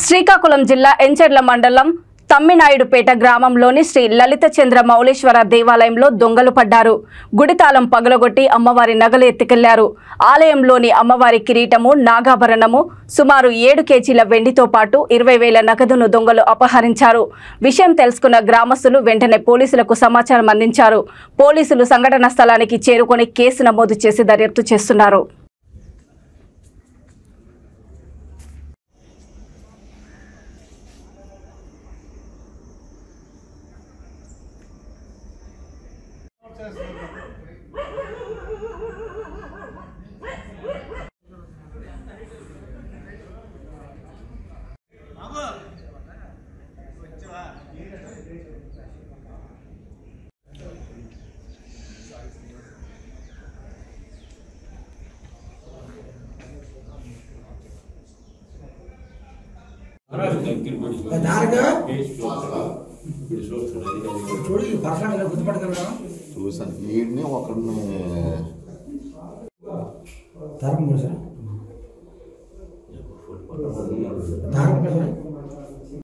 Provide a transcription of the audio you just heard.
శ్రీకాకుళం జిల్లా ఎంచెర్ల మండలం తమ్మినాయుడుపేట గ్రామంలోని శ్రీ లలిత చంద్ర మౌళేశ్వర దేవాలయంలో దొంగలు పడ్డారు. గుడితాళం పగలగొట్టి అమ్మవారి నగలు ఎత్తుకెళ్లారు. ఆలయంలోని అమ్మవారి కిరీటము, నాగాభరణము, సుమారు 7 కేజీల వెండితో పాటు 20,000 నగదును దొంగలు అపహరించారు. విషయం తెలుసుకున్న గ్రామస్తులు వెంటనే పోలీసులకు సమాచారం అందించారు. పోలీసులు సంఘటన స్థలానికి చేరుకొని కేసు నమోదు చేసి దర్యాప్తు చేస్తున్నారు. చూసాను.